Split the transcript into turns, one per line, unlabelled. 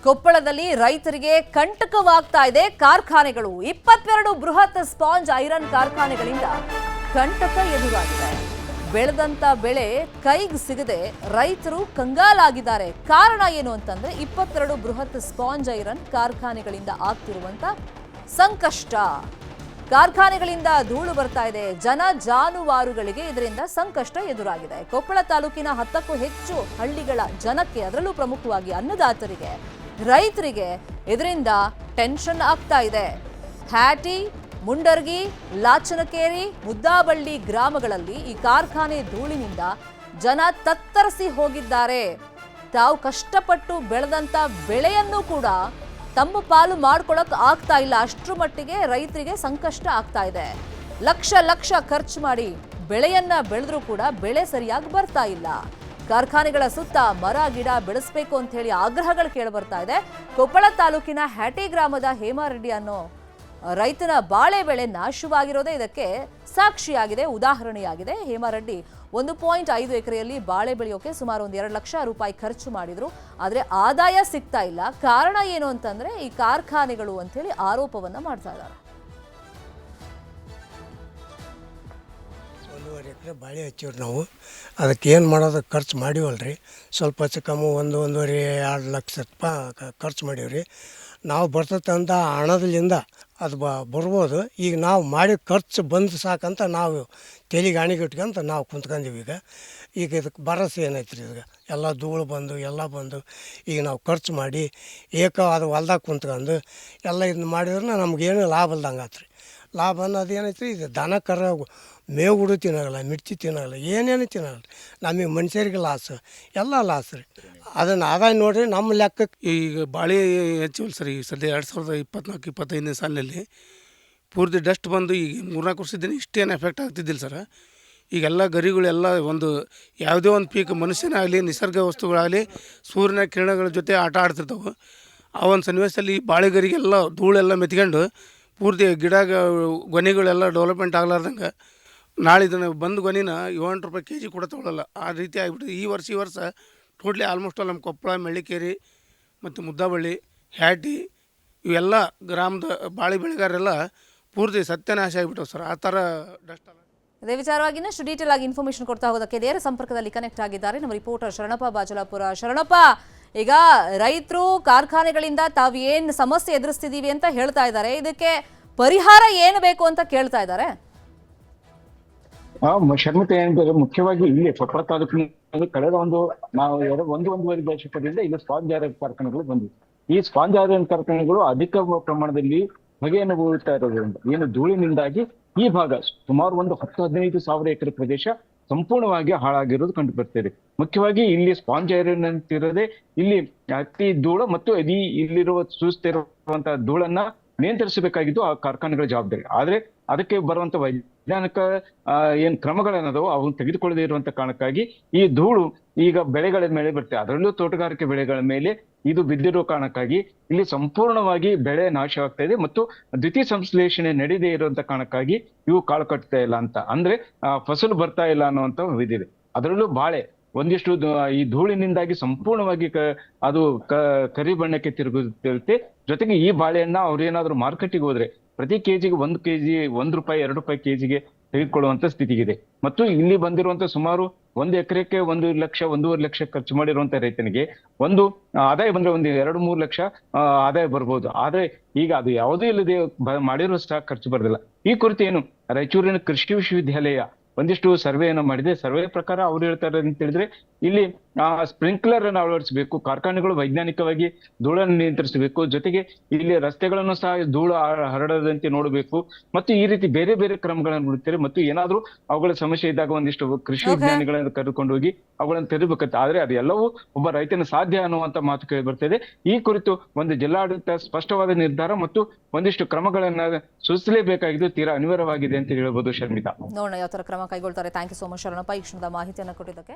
ಕೊಪ್ಪಳದಲ್ಲಿ ರೈತರಿಗೆ ಕಂಟಕವಾಗ್ತಾ ಇದೆ ಕಾರ್ಖಾನೆಗಳು 22 ಬೃಹತ್ ಸ್ಪಾಂಜ್ ಐರನ್ ಕಾರ್ಖಾನೆಗಳಿಂದ ಕಂಟಕ ಎದುರಾಗಿದೆ. ಬೆಳೆದಂತ ಬೆಳೆ ಕೈಗೆ ಸಿಗದೆ ರೈತರು ಕಂಗಾಲಾಗಿದ್ದಾರೆ. ಕಾರಣ ಏನು ಅಂತಂದ್ರೆ 22 ಬೃಹತ್ ಸ್ಪಾಂಜ್ ಐರನ್ ಕಾರ್ಖಾನೆಗಳಿಂದ ಆಗ್ತಿರುವಂತ ಸಂಕಷ್ಟ. ಕಾರ್ಖಾನೆಗಳಿಂದ ಧೂಳು ಬರ್ತಾ ಇದೆ. ಜನ ಜಾನುವಾರುಗಳಿಗೆ ಇದರಿಂದ ಸಂಕಷ್ಟ ಎದುರಾಗಿದೆ. ಕೊಪ್ಪಳ ತಾಲೂಕಿನ 10ಕ್ಕೂ ಹೆಚ್ಚು ಹಳ್ಳಿಗಳ ಜನಕ್ಕೆ, ಅದರಲ್ಲೂ ಪ್ರಮುಖವಾಗಿ ಅನ್ನದಾತರಿಗೆ, ರೈತರಿಗೆ ಇದರಿಂದ ಟೆನ್ಷನ್ ಆಗ್ತಾ ಇದೆ. ಹ್ಯಾಟಿ, ಮುಂಡರ್ಗಿ, ಲಾಚನಕೇರಿ, ಮುದ್ದಾಬಳ್ಳಿ ಗ್ರಾಮಗಳಲ್ಲಿ ಈ ಕಾರ್ಖಾನೆ ಧೂಳಿನಿಂದ ಜನ ತತ್ತರಿಸಿ ಹೋಗಿದ್ದಾರೆ. ತಾವು ಕಷ್ಟಪಟ್ಟು ಬೆಳೆದಂತ ಬೆಳೆಯನ್ನು ಕೂಡ ತಮ್ಮ ಪಾಲು ಮಾಡ್ಕೊಳಕ್ ಆಗ್ತಾ ಇಲ್ಲ. ಅಷ್ಟರ ಮಟ್ಟಿಗೆ ರೈತರಿಗೆ ಸಂಕಷ್ಟ ಆಗ್ತಾ ಇದೆ. ಲಕ್ಷ ಲಕ್ಷ ಖರ್ಚು ಮಾಡಿ ಬೆಳೆಯನ್ನ ಬೆಳೆದ್ರೂ ಕೂಡ ಬೆಳೆ ಸರಿಯಾಗಿ ಬರ್ತಾ ಇಲ್ಲ. ಕಾರ್ಖಾನೆಗಳ ಸುತ್ತ ಮರ ಗಿಡ ಬೆಳೆಸಬೇಕು ಅಂತ ಹೇಳಿ ಆಗ್ರಹಗಳು ಕೇಳಿ ಬರ್ತಾ ಇದೆ. ಕೊಪ್ಪಳ ತಾಲೂಕಿನ ಹ್ಯಾಟಿ ಗ್ರಾಮದ ಹೇಮಾರೆಡ್ಡಿ ಅನ್ನೋ ರೈತನ ಬಾಳೆ ಬೆಳೆ ನಾಶವಾಗಿರೋದೇ ಇದಕ್ಕೆ ಸಾಕ್ಷಿಯಾಗಿದೆ, ಉದಾಹರಣೆಯಾಗಿದೆ. ಹೇಮಾರೆಡ್ಡಿ 1.5 ಎಕರೆಯಲ್ಲಿ ಬಾಳೆ ಬೆಳೆಯೋಕೆ ಸುಮಾರು $2 ಲಕ್ಷ ಖರ್ಚು ಮಾಡಿದ್ರು. ಆದರೆ ಆದಾಯ ಸಿಗ್ತಾ ಇಲ್ಲ. ಕಾರಣ ಏನು ಅಂತಂದ್ರೆ ಈ ಕಾರ್ಖಾನೆಗಳು ಅಂತ ಹೇಳಿ ಆರೋಪವನ್ನ ಮಾಡ್ತಾ ಇದ್ದಾರೆ.
1.5 ಎಕರೆ ಬಾಳೆ ಹಚ್ಚಿವ್ರಿ ನಾವು. ಅದಕ್ಕೆ ಏನು ಮಾಡೋದು ಖರ್ಚು ಮಾಡಿವಲ್ರಿ. ಸ್ವಲ್ಪ ಹೆಚ್ಚು ಕಮ್ಮಿ 1.5-2 ಲಕ್ಷ ರೂಪಾಯಿ ಖರ್ಚು ಮಾಡೀವ್ರಿ. ನಾವು ಬರ್ತಕ್ಕಂಥ ಹಣದಿಂದ ಅದು ಬರ್ಬೋದು. ಈಗ ನಾವು ಮಾಡಿ ಖರ್ಚು ಬಂದು ಸಾಕಂತ ನಾವು ತೆಲಿಗೆ ಅಣಿಗಿಟ್ಕೊಂತ ನಾವು ಕುಂತ್ಕೊಂಡಿವಿ. ಈಗ ಇದಕ್ಕೆ ಭರವಸೆ ಏನೈತೆ ರೀ, ಈಗ ಎಲ್ಲ ಧೂಳು ಬಂದು ಎಲ್ಲ ಬಂದು ಈಗ ನಾವು ಖರ್ಚು ಮಾಡಿ ಏಕವಾದ ಹೊಲ್ದಾಗ ಕುಂತ್ಕೊಂಡು ಎಲ್ಲ ಇದನ್ನ ಮಾಡಿದ್ರೆ ನಮಗೇನು ಲಾಭ ಇಲ್ದಂಗೆ ಆತ್ರಿ. ಲಾಭ ಅನ್ನೋದು ಏನೈತೆ ರೀ, ಇದು ದನ ಕರ ಮೇವು ಹುಡು ತಿನ್ನೋಲ್ಲ, ಮಿರ್ಚಿ ತಿನ್ನೋಲ್ಲ, ಏನೇನು ತಿನ್ನೋಲ್ಲ. ನಮಗೆ ಮನುಷ್ಯರಿಗೆ ಲಾಸ್, ಎಲ್ಲ ಲಾಸ್ ರೀ. ಅದನ್ನು ಆದಾಯ ನೋಡಿರಿ ನಮ್ಮ ಲೆಕ್ಕಕ್ಕೆ.
ಈಗ ಬಾಳೆ ಹೆಚ್ಚಿವಲ್ಲ ಸರ್. ಈಗ ಸದ್ಯ 2024-25ನೇ ಸಾಲಿನಲ್ಲಿ ಪೂರ್ತಿ ಡಸ್ಟ್ ಬಂದು ಈಗ 3-4 ವರ್ಷದಿಂದ ಇಷ್ಟೇನು ಎಫೆಕ್ಟ್ ಆಗ್ತಿದ್ದಿಲ್ಲ ಸರ್. ಈಗೆಲ್ಲ ಗರಿಗಳೆಲ್ಲ ಒಂದು ಯಾವುದೇ ಒಂದು ಪೀಕ್ ಮನುಷ್ಯನಾಗಲಿ ನಿಸರ್ಗ ವಸ್ತುಗಳಾಗಲಿ ಸೂರ್ಯನ ಕಿರಣಗಳ ಜೊತೆ ಆಟ ಆಡ್ತಿರ್ತಾವೆ. ಆ ಒಂದು ಸನ್ನಿವೇಶದಲ್ಲಿ ಬಾಳೆ ಗರಿಗೆಲ್ಲ ಧೂಳೆಲ್ಲ ಮೆತ್ಕೊಂಡು ಪೂರ್ತಿ ಗಿಡ ಗೊನೆಗಳೆಲ್ಲ ಡೆವಲಪ್ಮೆಂಟ್ ಆಗ್ಲಾರ್ದಂಗೆ ನಾಳೆ ಇದನ್ನು ಬಂದು ಗೊನೆನ $700 kg ಕೂಡ ತೊಗೊಳ್ಳಲ್ಲ. ಆ ರೀತಿ ಆಗಿಬಿಟ್ಟು ಈ ವರ್ಷ ಟೋಟ್ಲಿ ಆಲ್ಮೋಸ್ಟ್ ಆಲ್ ನಮ್ಮ ಕೊಪ್ಪಳ, ಮೆಳ್ಳಿಕೇರಿ ಮತ್ತು ಮುದ್ದಾಬಳ್ಳಿ, ಹ್ಯಾಟಿ ಇವೆಲ್ಲ ಗ್ರಾಮದ ಬಾಳೆ ಬೆಳೆಗಾರರೆಲ್ಲ ಪೂರ್ತಿ ಸತ್ಯನಾಶ ಆಗಿಬಿಟ್ಟವು ಸರ್. ಆ ಥರ ಡಸ್ಟ್ ಅಲ್ಲ.
ಇದೇ ವಿಚಾರವಾಗಿ ಇನ್ನಷ್ಟು ಡೀಟೇಲ್ ಆಗಿ ಇನ್ಫಾರ್ಮೇಶನ್ ಕೊಡ್ತಾ ಹೋಗೋದಕ್ಕೆ ನೇರ ಸಂಪರ್ಕದಲ್ಲಿ ಕನೆಕ್ಟ್ ಆಗಿದ್ದಾರೆ ನಮ್ಮ ರಿಪೋರ್ಟರ್ ಶರಣಪ್ಪ ಬಾಜಲಾಪುರ. ಶರಣಪ್ಪ, ಈಗ ರೈತರು ಕಾರ್ಖಾನೆಗಳಿಂದ ತಾವು ಏನು ಸಮಸ್ಯೆ ಎದುರಿಸ್ತಿದ್ದೀವಿ ಅಂತ ಹೇಳ್ತಾ ಇದ್ದಾರೆ. ಇದಕ್ಕೆ ಪರಿಹಾರ ಏನು ಬೇಕು ಅಂತ ಕೇಳ್ತಾ ಇದ್ದಾರೆ.
ಶರ್ಮಿತ ಏನಿದೆ, ಮುಖ್ಯವಾಗಿ ಇಲ್ಲಿ ಕೊಪ್ಪಳ ತಾಲೂಕಿನಲ್ಲಿ ಕಳೆದ ನಾವು 1-1.5 ದಶಕದಿಂದ ಇಲ್ಲಿ ಸ್ಪಾಂಜ್ ಐರನ್ ಕಾರ್ಖಾನೆಗಳು ಬಂದಿವೆ. ಈ ಸ್ಪಾಂಜ್ ಐರನ್ ಕಾರ್ಖಾನೆಗಳು ಅಧಿಕ ಪ್ರಮಾಣದಲ್ಲಿ ಹೊಗೆಯನ್ನು ಬೀಳ್ತಾ ಇರೋದ್ರಿಂದ ಏನು ಧೂಳಿನಿಂದಾಗಿ ಈ ಭಾಗ ಸುಮಾರು 10-15 ಸಾವಿರ ಎಕರೆ ಪ್ರದೇಶ ಸಂಪೂರ್ಣವಾಗಿ ಹಾಳಾಗಿರೋದು ಕಂಡು ಬರ್ತಿದೆ. ಮುಖ್ಯವಾಗಿ ಇಲ್ಲಿ ಸ್ಪಾಂಜ್ ಐರನ್ ಅಂತಿರೋದೇ ಇಲ್ಲಿ ಅತಿ ಧೂಳು ಮತ್ತು ಇಲ್ಲಿರುವ ಸೂಸ್ತಿರುವಂತಹ ಧೂಳನ್ನ ನಿಯಂತ್ರಿಸಬೇಕಾಗಿದ್ದು ಆ ಕಾರ್ಖಾನೆಗಳ ಜವಾಬ್ದಾರಿ. ಆದ್ರೆ ಅದಕ್ಕೆ ಬರುವಂತ ವೈಜ್ಞಾನಿಕ ಏನ್ ಕ್ರಮಗಳೇನದೋ ಅವನ್ನ ತೆಗೆದುಕೊಳ್ಳದೇ ಇರುವಂತ ಕಾರಣಕ್ಕಾಗಿ ಈ ಧೂಳು ಈಗ ಬೆಳೆಗಳ ಮೇಲೆ ಬರ್ತದೆ. ಅದರಲ್ಲೂ ತೋಟಗಾರಿಕೆ ಬೆಳೆಗಳ ಮೇಲೆ ಇದು ಬಿದ್ದಿರೋ ಕಾರಣಕ್ಕಾಗಿ ಇಲ್ಲಿ ಸಂಪೂರ್ಣವಾಗಿ ಬೆಳೆ ನಾಶವಾಗ್ತಾ ಇದೆ ಮತ್ತು ದ್ವಿತೀಯ ಸಂಶ್ಲೇಷಣೆ ನಡೆಯದೇ ಇರುವಂತ ಕಾರಣಕ್ಕಾಗಿ ಇವು ಕಾಳು ಕಟ್ತಾ ಇಲ್ಲ ಅಂತ, ಅಂದ್ರೆ ಫಸಲು ಬರ್ತಾ ಇಲ್ಲ ಅನ್ನುವಂತ ಇದಿದೆ. ಅದರಲ್ಲೂ ಬಾಳೆ ಒಂದಿಷ್ಟು ಈ ಧೂಳಿನಿಂದಾಗಿ ಸಂಪೂರ್ಣವಾಗಿ ಅದು ಕರಿ ಬಣ್ಣಕ್ಕೆ ತಿರುಗುತ್ತೆ. ಜೊತೆಗೆ ಈ ಬಾಳೆಯನ್ನ ಅವ್ರೇನಾದ್ರೂ ಮಾರ್ಕೆಟಿಗೆ ಹೋದ್ರೆ ಪ್ರತಿ ಕೆಜಿಗೆ $1 $2 ಕೆಜಿಗೆ ತೆಗೆದುಕೊಳ್ಳುವಂತ ಸ್ಥಿತಿಗಿದೆ. ಮತ್ತು ಇಲ್ಲಿ ಬಂದಿರುವಂತ ಸುಮಾರು 1 ಎಕರೆಕ್ಕೆ $1 ಲಕ್ಷ 1.5 ಲಕ್ಷ ಖರ್ಚು ಮಾಡಿರುವಂತ ರೈತನಿಗೆ ಒಂದು ಆದಾಯ ಬಂದ್ರೆ ಒಂದು 2-3 ಲಕ್ಷ ಆದಾಯ ಬರ್ಬೋದು. ಆದ್ರೆ ಈಗ ಅದು ಯಾವುದೂ ಇಲ್ಲದೆ ಮಾಡಿರುವಷ್ಟು ಖರ್ಚು ಬರೋದಿಲ್ಲ. ಈ ಕುರಿತು ಏನು ರಾಯಚೂರಿನ ಕೃಷಿ ವಿಶ್ವವಿದ್ಯಾಲಯ ಒಂದಿಷ್ಟು ಸರ್ವೆಯನ್ನು ಮಾಡಿದೆ. ಸರ್ವೆ ಪ್ರಕಾರ ಅವ್ರು ಹೇಳ್ತಾರೆ ಅಂತ ಹೇಳಿದ್ರೆ ಇಲ್ಲಿ ಸ್ಪ್ರಿಂಕ್ಲರ್ ಅನ್ನು ಅಳವಡಿಸಬೇಕು, ಕಾರ್ಖಾನೆಗಳು ವೈಜ್ಞಾನಿಕವಾಗಿ ಧೂಳನ್ನು ನಿಯಂತ್ರಿಸಬೇಕು, ಜೊತೆಗೆ ಇಲ್ಲಿ ರಸ್ತೆಗಳನ್ನು ಸಹ ಧೂಳು ಹರಡದಂತೆ ನೋಡಬೇಕು ಮತ್ತು ಈ ರೀತಿ ಬೇರೆ ಬೇರೆ ಕ್ರಮಗಳನ್ನು ನೋಡುತ್ತಾರೆ. ಮತ್ತು ಏನಾದ್ರೂ ಅವುಗಳ ಸಮಸ್ಯೆ ಇದ್ದಾಗ ಒಂದಿಷ್ಟು ಕೃಷಿ ವಿಜ್ಞಾನಿಗಳನ್ನು ಕರೆದುಕೊಂಡು ಹೋಗಿ ಅವುಗಳನ್ನು ತೆರಬೇಕಂತ. ಆದ್ರೆ ಅದೆಲ್ಲವೂ ಒಬ್ಬ ರೈತನ ಸಾಧ್ಯ ಅನ್ನುವಂತ ಮಾತು ಕೇಳಿ ಬರ್ತದೆ. ಈ ಕುರಿತು ಒಂದು ಜಿಲ್ಲಾಡಳಿತ ಸ್ಪಷ್ಟವಾದ ನಿರ್ಧಾರ ಮತ್ತು ಒಂದಿಷ್ಟು ಕ್ರಮಗಳನ್ನ ಸೂಚಿಸಲೇಬೇಕಾಗಿದ್ದು ತೀರಾ ಅನಿವಾರ್ಯವಾಗಿದೆ ಅಂತ ಹೇಳ್ಬೋದು. ಶರ್ಮಿತಾ,
ನೋಡೋಣ ಯಾವ ತರ ಕ್ರಮ ಕೈಗೊಳ್ತಾರೆ. Thank you so much Sharanappa, ಈ ಕ್ಷಣದ ಮಾಹಿತಿಯನ್ನು ಕೊಟ್ಟಿದ್ದಕ್ಕೆ.